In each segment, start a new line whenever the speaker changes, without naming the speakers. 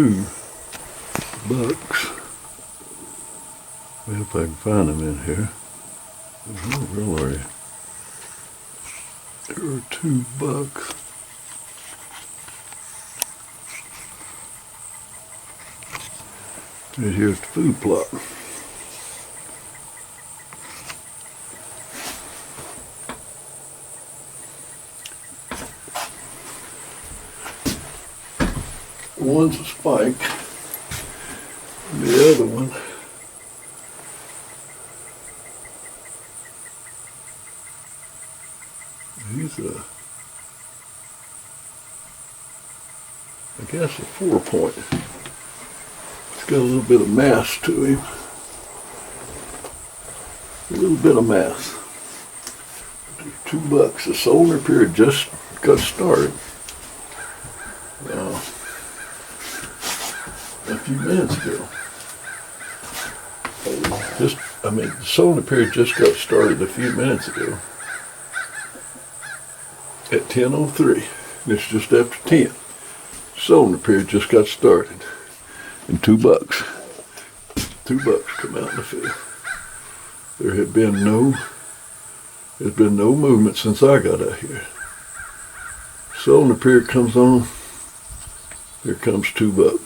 two bucks. If I can find them in here. Oh, really? There are 2 bucks. And here's the food plot. One's a spike, and the other one he's I guess a 4-point. It's got a little bit of mass to him. A little bit of mass. $2. The solar period just got started. A few minutes ago. The solar period just got started a few minutes ago. At 10:03. And it's just after 10. Solar period just got started. And $2. $2 come out in the field. There's been no movement since I got out here. Solar period comes on. Here comes $2.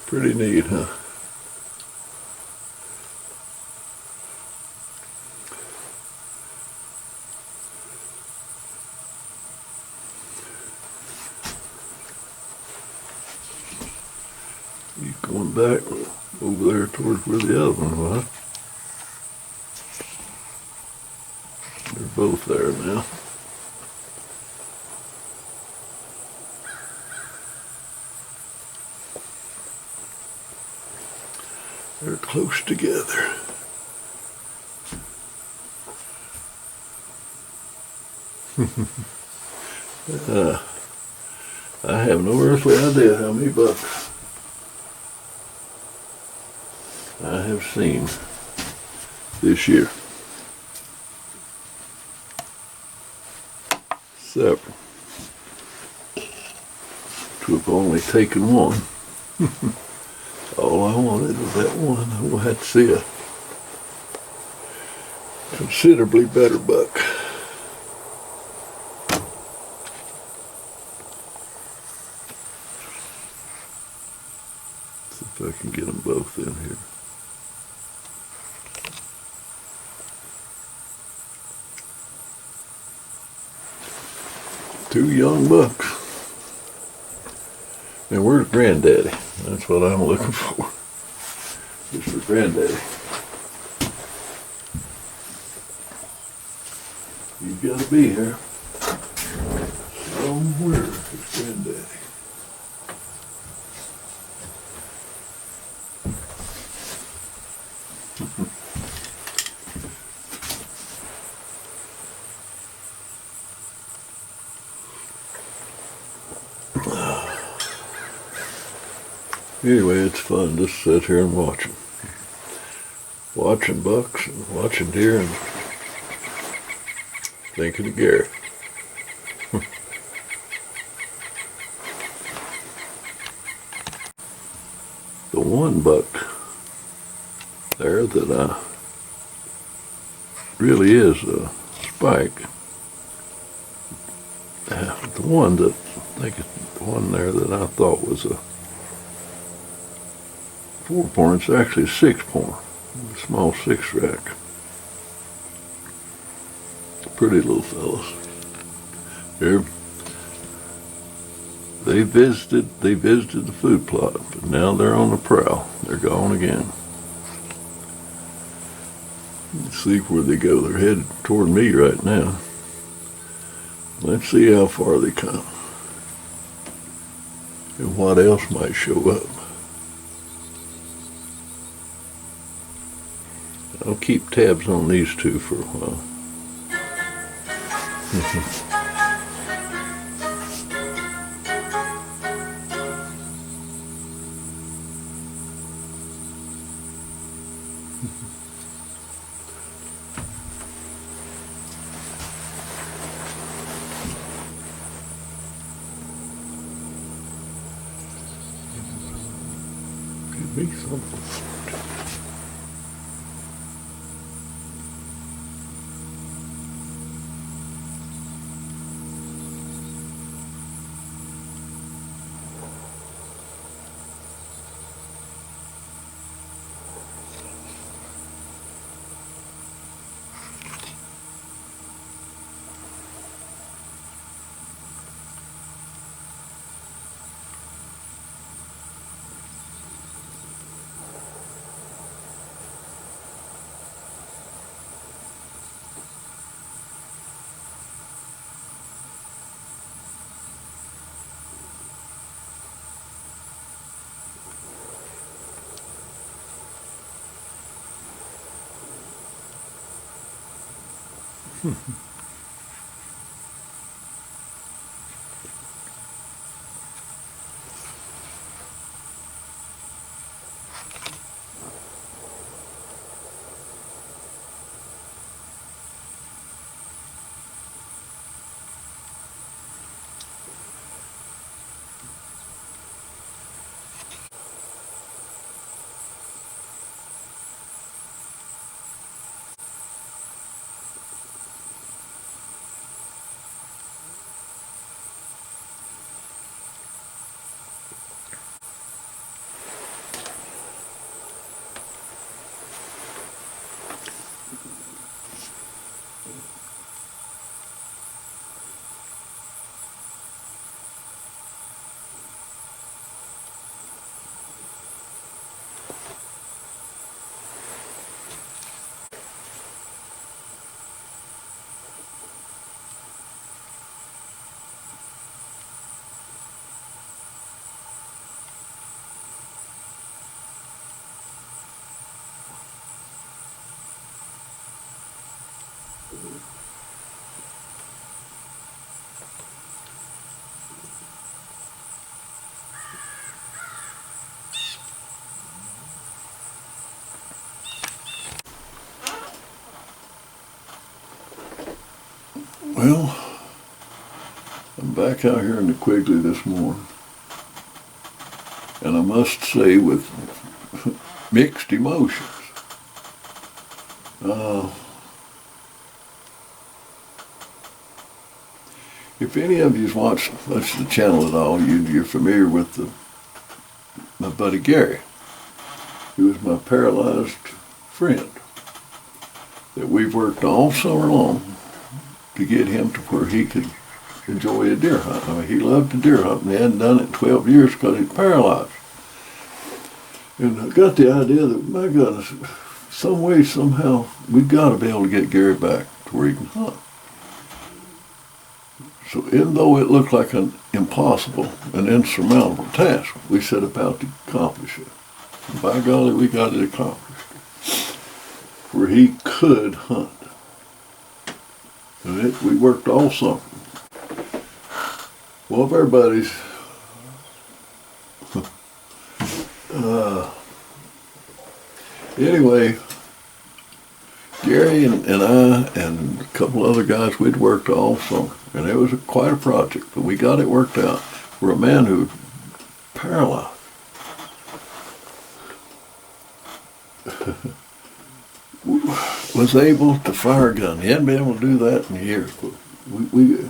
Pretty neat, huh? He's going back over there towards where the other one was. They're both there now. They're close together. I have no earthly idea how many bucks I have seen this year. Several. To have only taken one. All I wanted was that one. I will have to see a considerably better buck. See if I can get them both in here. Two young bucks. Now where's Granddaddy? That's what I'm looking for. Just for Granddaddy. He's got to be here. Somewhere is Granddaddy. Anyway, it's fun just to sit here and watch them. Watching bucks and watching deer and thinking of Gary. The one buck there that really is a spike. The one that I think it's the one there that I thought was a 4-point, it's actually a 6-point, a small 6-rack. Pretty little fellas. They visited the food plot, but now they're on the prowl. They're gone again. Let's see where they go. They're headed toward me right now. Let's see how far they come and what else might show up. I'll keep tabs on these two for a while. Me some. Well, I'm back out here in the Quigley this morning, and I must say with mixed emotions. If any of you's watched the channel at all, you're familiar with my buddy Gary, who was my paralyzed friend that we've worked all summer long to get him to where he could enjoy a deer hunt. I mean, he loved to deer hunt, and he hadn't done it in 12 years because he's paralyzed. And I got the idea that, my goodness, some way, somehow, we've got to be able to get Gary back to where he can hunt. So even though it looked like an impossible and insurmountable task, we set about to accomplish it. And by golly, we got it accomplished. Where he could hunt. And we worked all summer. One of our buddies, anyway, Gary and I and a couple other guys, we'd worked all summer. And it was quite a project, but we got it worked out. For a man who was paralyzed. Was able to fire a gun. He hadn't been able to do that in years. But we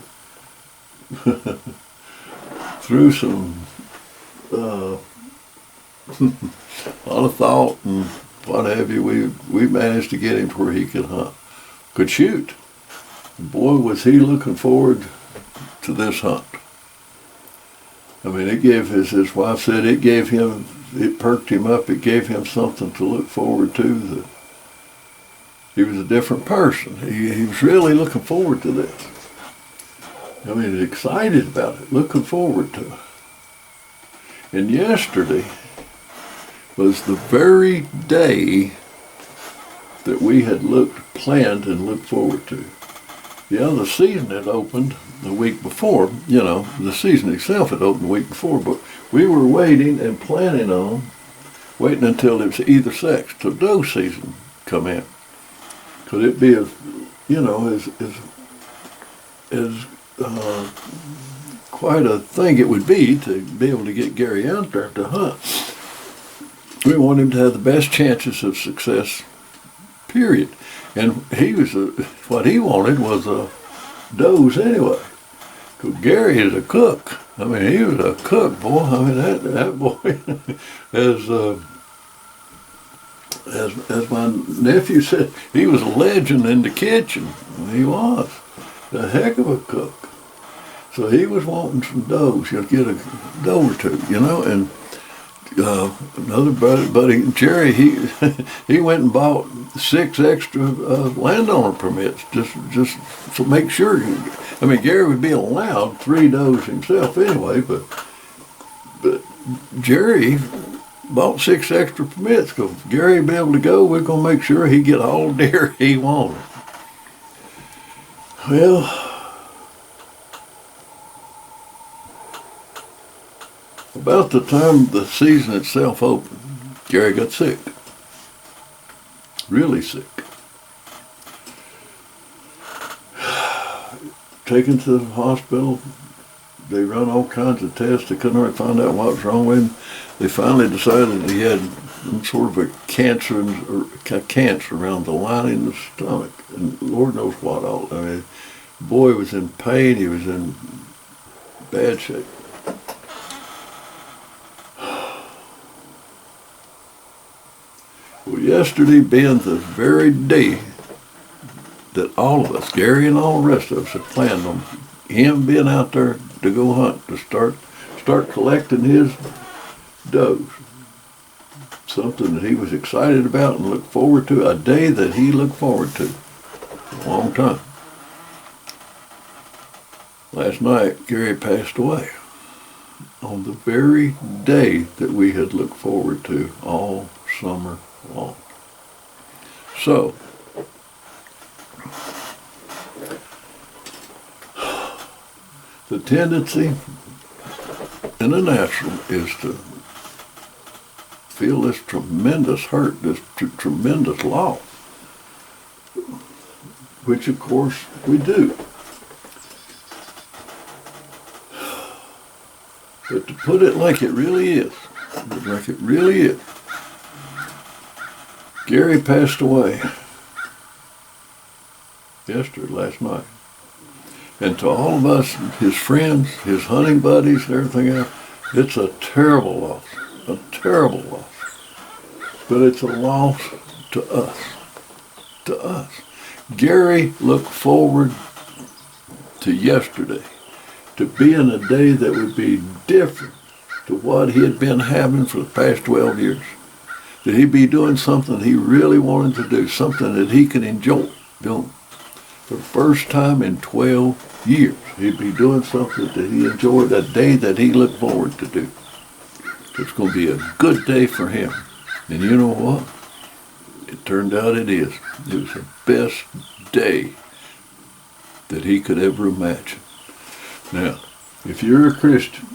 through some a lot of thought and what have you, we managed to get him to where he could hunt, could shoot. Boy, was he looking forward to this hunt. I mean, it gave, as his wife said, it perked him up. It gave him something to look forward to. That he was a different person. He was really looking forward to this. I mean, excited about it, looking forward to it. And yesterday was the very day that we had planned and looked forward to. Yeah, the season had opened the week before. You know, the season itself had opened the week before, but we were waiting and planning on waiting until it was either sex till doe season come in. Could it be as quite a thing it would be to be able to get Gary out there to hunt. We want him to have the best chances of success, period. And what he wanted was a dose anyway. Because Gary is a cook. I mean, he was a cook, boy. I mean, that boy, as my nephew said, he was a legend in the kitchen. He was a heck of a cook. So he was wanting some doughs. You'll get a dough or two, and another buddy, Jerry, he went and bought 6 extra landowner permits just to make sure. I mean, Gary would be allowed 3 does himself anyway, but Jerry bought 6 extra permits because Gary would be able to go. We're going to make sure he get all the deer he wanted. Well, about the time the season itself opened, Gary got sick. Really sick. Taken to the hospital. They run all kinds of tests. They couldn't really find out what was wrong with him. They finally decided he had some sort of a cancer around the lining of the stomach. And Lord knows what all. I mean, the boy was in pain. He was in bad shape. Well, yesterday being the very day that all of us, Gary and all the rest of us, had planned on him being out there to go hunt, to start collecting his does. Something that he was excited about and looked forward to, a day that he looked forward to for a long time. Last night, Gary passed away on the very day that we had looked forward to all summer long. So, the tendency and the natural is to feel this tremendous hurt, this tremendous loss, which of course we do. But to put it like it really is, Gary passed away last night. And to all of us, his friends, his hunting buddies, and everything else, it's a terrible loss. But it's a loss to us. Gary looked forward to yesterday, to being a day that would be different to what he had been having for the past 12 years. That he'd be doing something he really wanted to do, something that he could enjoy doing. For the first time in 12 years, he'd be doing something that he enjoyed, a day that he looked forward to do. It's going to be a good day for him. And you know what? It turned out it is. It was the best day that he could ever imagine. Now, if you're a Christian,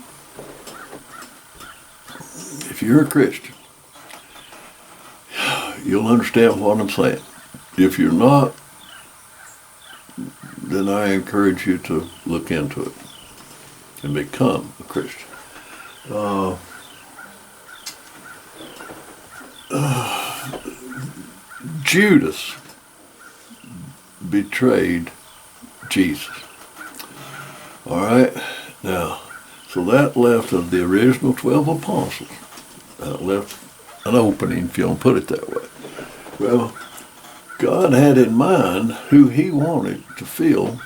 you'll understand what I'm saying. If you're not, then I encourage you to look into it and become a Christian. Judas betrayed Jesus. All right? Now, so that left of the original 12 apostles, that left an opening, if you want to put it that way. Well, God had in mind who he wanted to fill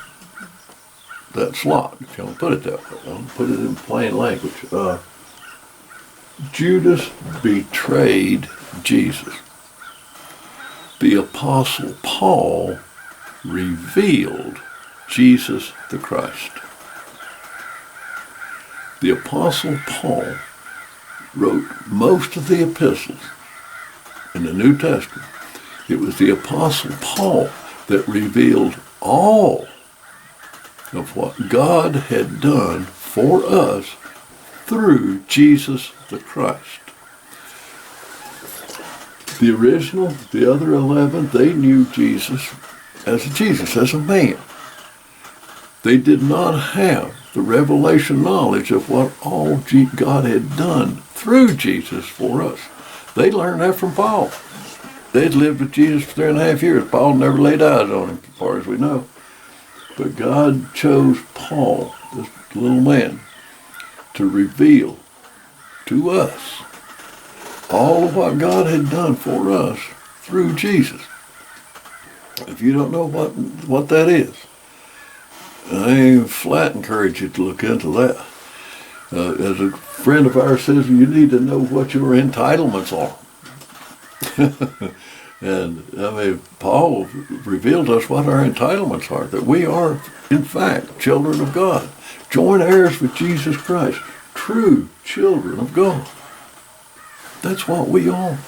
that slot, if you want to put it that way. I'll put it in plain language. Judas betrayed Jesus. The Apostle Paul revealed Jesus the Christ. The Apostle Paul wrote most of the epistles in the New Testament. It was the Apostle Paul that revealed all of what God had done for us through Jesus the Christ. The original, the other 11, they knew Jesus, as a man. They did not have the revelation knowledge of what all God had done through Jesus for us. They learned that from Paul. They'd lived with Jesus for 3.5 years. Paul never laid eyes on him, as far as we know. But God chose Paul, this little man, to reveal to us all of what God had done for us through Jesus. If you don't know what that is, I flat encourage you to look into that. As a friend of ours says, you need to know what your entitlements are. And I mean, Paul revealed to us what our entitlements are, that we are, in fact, children of God, joint heirs with Jesus Christ, true children of God. That's what we are.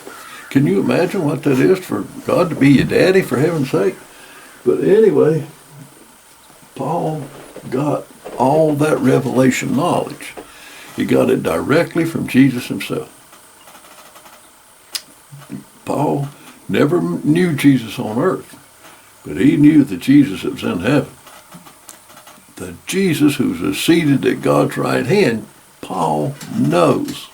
Can you imagine what that is for God to be your daddy, for heaven's sake? But anyway, Paul got all that revelation knowledge. He got it directly from Jesus himself. Paul never knew Jesus on earth, but he knew the Jesus that was in heaven. The Jesus who was seated at God's right hand, Paul knows.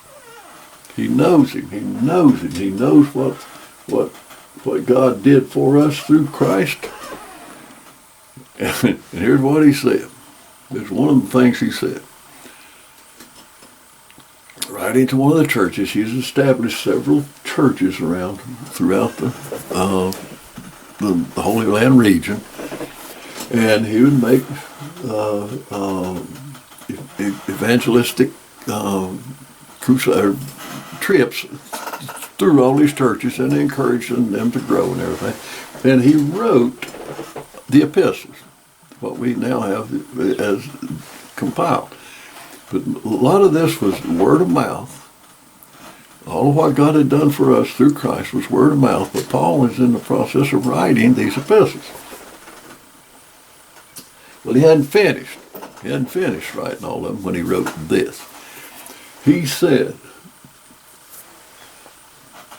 He knows him. He knows him. He knows what God did for us through Christ. And here's what he said. There's one of the things he said. Writing to one of the churches, he's established several churches throughout the Holy Land region, and he would make evangelistic crusade trips through all these churches and encouraging them to grow and everything. And he wrote the epistles, what we now have as compiled. But a lot of this was word of mouth. All of what God had done for us through Christ was word of mouth, but Paul is in the process of writing these epistles. Well, he hadn't finished. He hadn't finished writing all of them when he wrote this. He said,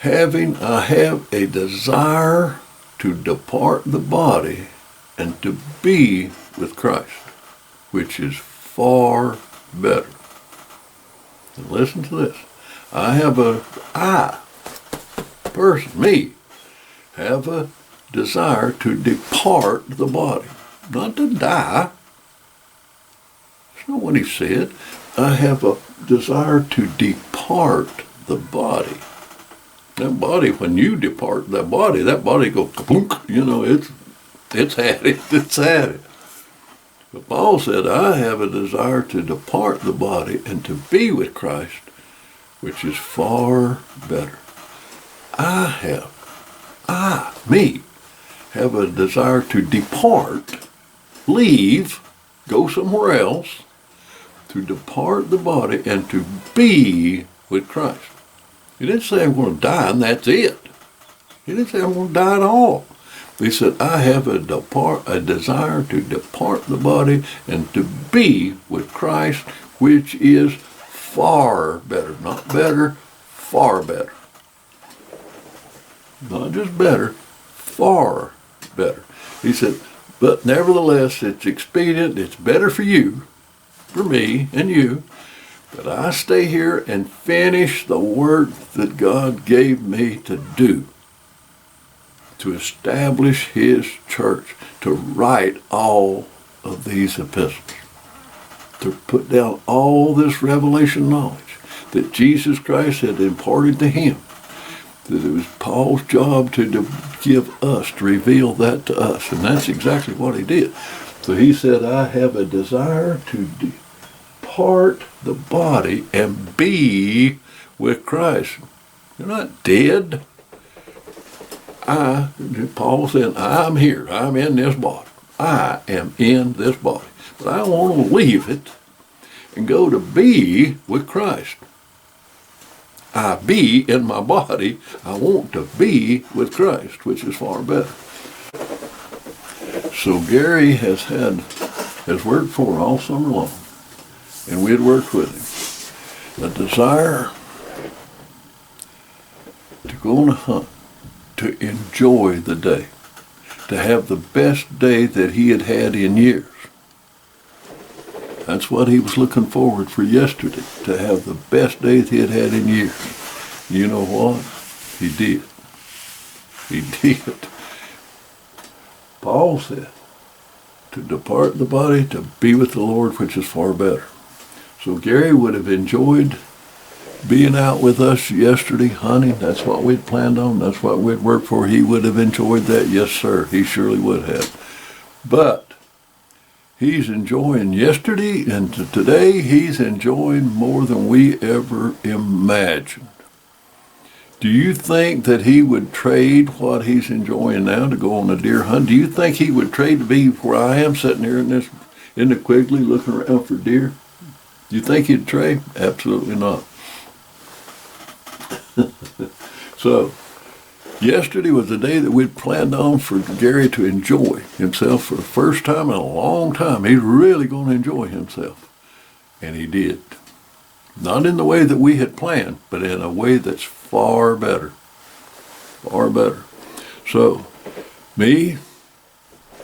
I have a desire to depart the body and to be with Christ, which is far better. And listen to this. Me, have a desire to depart the body, not to die. That's not what he said. I have a desire to depart the body. That body, when you depart that body goes kaplunk, it's had it. But Paul said, I have a desire to depart the body and to be with Christ, which is far better. Me, have a desire to depart, leave, go somewhere else, to depart the body and to be with Christ. He didn't say I'm going to die and that's it. He didn't say I'm going to die at all. He said, I have a desire to depart the body and to be with Christ, which is far better. Not better, far better. Not just better, far better. He said, but nevertheless, it's expedient, it's better for you, for me and you, that I stay here and finish the work that God gave me to do, to establish his church, to write all of these epistles, to put down all this revelation knowledge that Jesus Christ had imparted to him, that it was Paul's job to give us, to reveal that to us. And that's exactly what he did. So he said, I have a desire to depart the body and be with Christ. You're not dead. Paul said, I'm here. I'm in this body. I am in this body. But I want to leave it and go to be with Christ. I be in my body. I want to be with Christ, which is far better. So Gary has worked for all summer long, and we had worked with him. A desire to go on a hunt, to enjoy the day, to have the best day that he had had in years. That's what he was looking forward for yesterday, to have the best day that he had had in years. You know what? He did. He did. Paul said, to depart the body, to be with the Lord, which is far better. So Gary would have enjoyed being out with us yesterday, hunting. That's what we'd planned on. That's what we'd worked for. He would have enjoyed that. Yes, sir. He surely would have. But he's enjoying yesterday, and today he's enjoying more than we ever imagined. Do you think that he would trade what he's enjoying now to go on a deer hunt? Do you think he would trade to be where I am, sitting here in the Quigley looking around for deer? Do you think he'd trade? Absolutely not. So, yesterday was the day that we'd planned on for Gary to enjoy himself for the first time in a long time. He's really going to enjoy himself. And he did. Not in the way that we had planned, but in a way that's far better. Far better. So, me,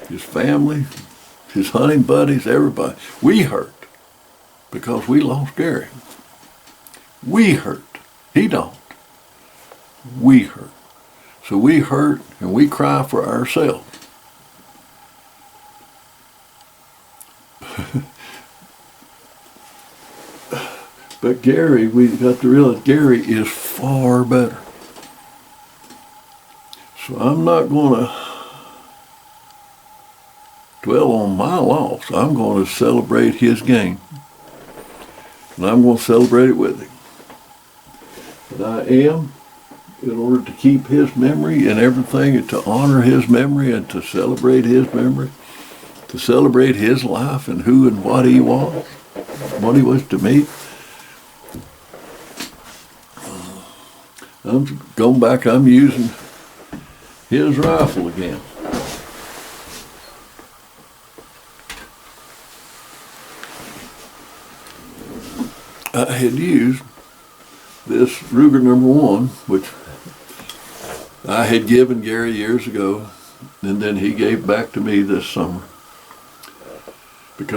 his family, his hunting buddies, everybody, we hurt because we lost Gary. We hurt. He don't. We hurt. So we hurt and we cry for ourselves. But Gary, we got to realize Gary is far better. So I'm not going to dwell on my loss. I'm going to celebrate his gain. And I'm going to celebrate it with him. And I am, in order to keep his memory and everything, and to honor his memory and to celebrate his memory, to celebrate his life and who and what he was to me. I'm going back, I'm using his rifle again. I had used this Ruger number 1, which I had given Gary years ago, and then he gave back to me this summer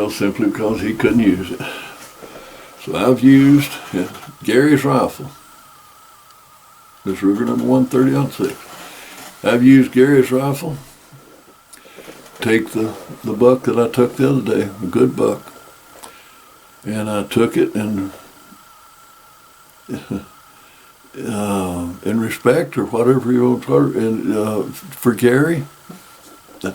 simply because he couldn't use it. So I've used Gary's rifle, this Ruger number 1 30-06. I've used Gary's rifle. Take the buck that I took the other day, a good buck, and I took it and in respect or whatever you want to, and for Gary, I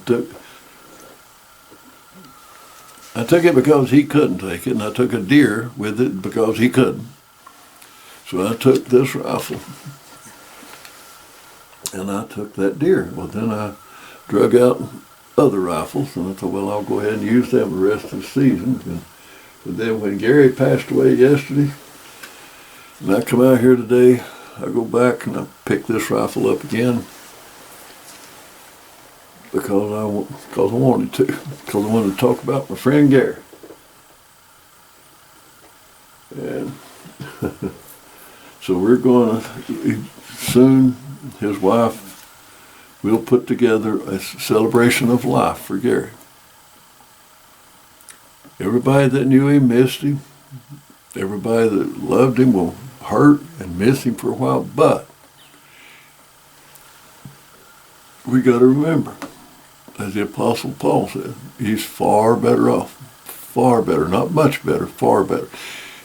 took it because he couldn't take it, and I took a deer with it because he couldn't. So I took this rifle, and I took that deer. Well, then I drug out other rifles, and I thought, well, I'll go ahead and use them the rest of the season. And then when Gary passed away yesterday, and I come out here today, I go back and I pick this rifle up again because I wanted to, because I wanted to talk about my friend Gary. And so we're going to, soon, his wife will put together a celebration of life for Gary. Everybody that knew him missed him. Everybody that loved him will hurt and miss him for a while, but we got to remember, as the Apostle Paul said, he's far better off. Far better, not much better, far better.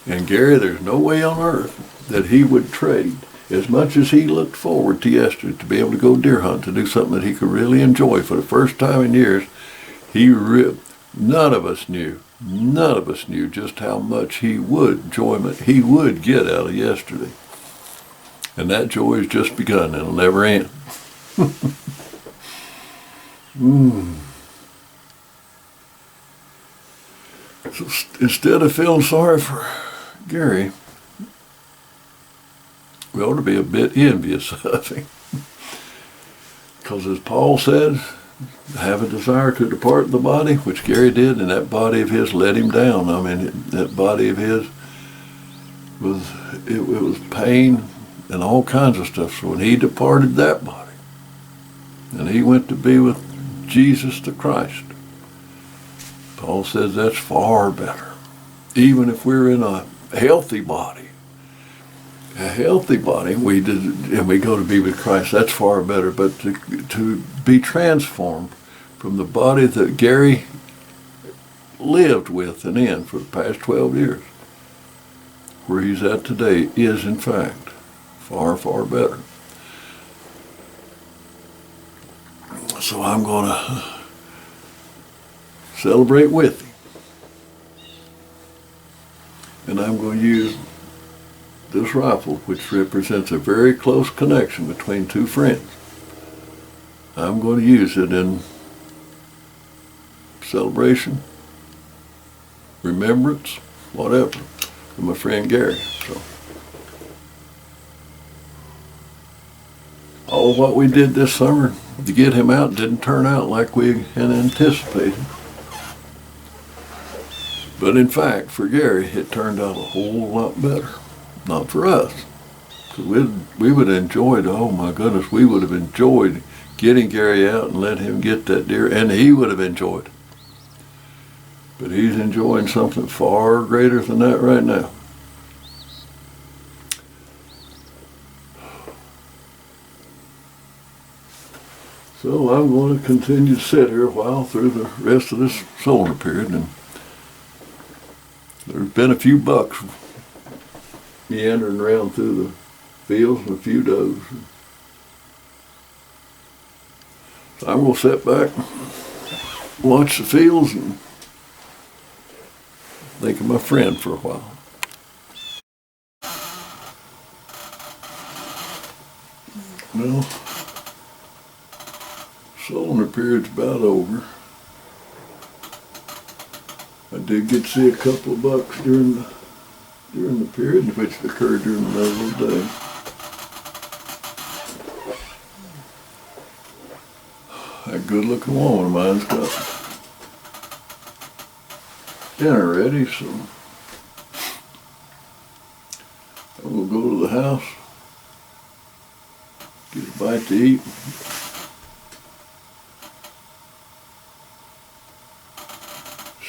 And Gary, there's no way on earth that he would trade, as much as he looked forward to yesterday, to be able to go deer hunt, to do something that he could really enjoy for the first time in years. None of us knew just how much enjoyment he would get out of yesterday. And that joy has just begun. It'll never end. So instead of feeling sorry for Gary, we ought to be a bit envious of him. Because as Paul said, have a desire to depart the body, which Gary did, and that body of his let him down. I mean, that body of his it was pain and all kinds of stuff. So when he departed that body, and he went to be with Jesus the Christ, Paul says that's far better. Even if we're in a healthy body, a healthy body, and we go to be with Christ, that's far better. But to be transformed from the body that Gary lived with and in for the past 12 years, where he's at today, is in fact far, far better. So I'm going to celebrate with him. And I'm going to use this rifle, which represents a very close connection between two friends. I'm going to use it in celebration, remembrance, whatever, of my friend Gary. So, all what we did this summer to get him out didn't turn out like we had anticipated. But in fact, for Gary, it turned out a whole lot better. Not for us. Because we would have enjoyed, oh my goodness, we would have enjoyed getting Gary out and let him get that deer, and he would have enjoyed it. But he's enjoying something far greater than that right now. So I'm going to continue to sit here a while through the rest of this solar period, and there's been a few bucks meandering around through the fields and a few does. So I'm going to sit back, watch the fields, and think of my friend for a while. Well, solar period's about over. I did get to see a couple of bucks during the period, which occurred during the middle of the day. That good-looking woman of mine's got dinner ready, so I'm gonna go to the house, get a bite to eat.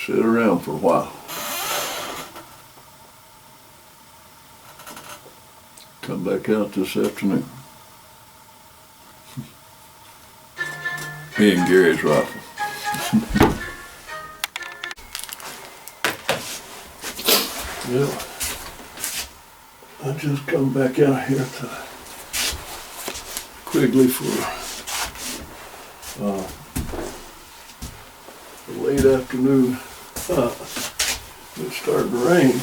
Sit around for a while. Come back out this afternoon. Me and Gary's rifle. Well, I just come back out here to Quigley for a late afternoon. It's starting to rain.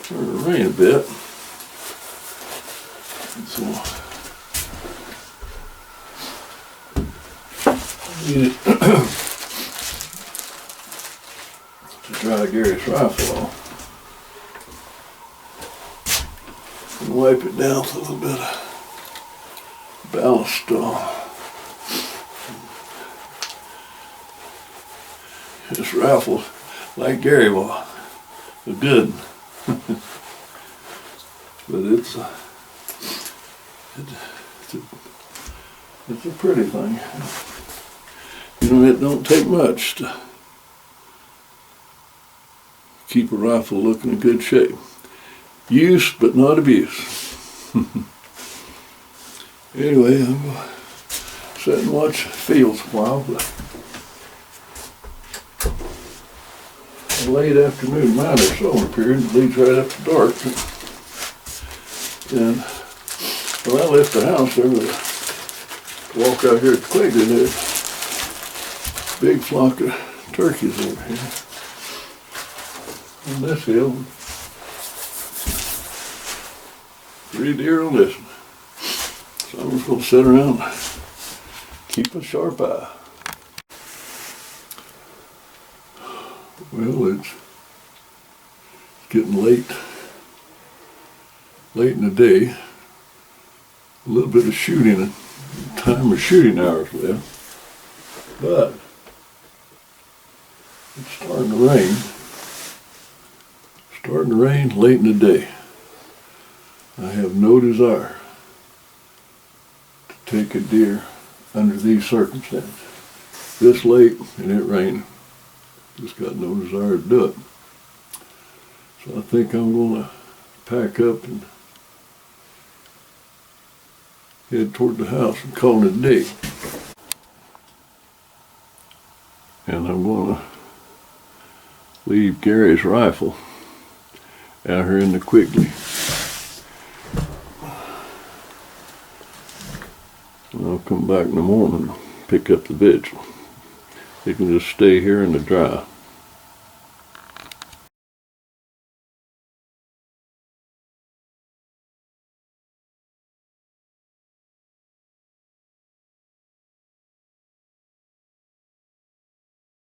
Starting to rain a bit. And so I need it to dry Gary's rifle off. And wipe it down with a little bit of ballast. This rifle, like Gary was good. But it's a pretty thing. You know, it don't take much to keep a rifle looking in good shape. Use, but not abuse. Anyway, I'm going to sit and watch fields a while. A late afternoon minor solar period leads right up to dark. And when I left the house, there was a walk out here at Quigley. There's a big flock of turkeys over here on this hill. 3 deer on this one. So I'm just going to sit around and keep a sharp eye. Well, it's getting late in the day. A little bit of shooting, time of shooting hours left, but it's starting to rain. Starting to rain late in the day. I have no desire to take a deer under these circumstances. This late and it raining. Just got no desire to do it. So I think I'm gonna pack up and head toward the house and call it a day. And I'm gonna leave Gary's rifle out here in the Quigley. And I'll come back in the morning and pick up the vigil. He can just stay here in the dry.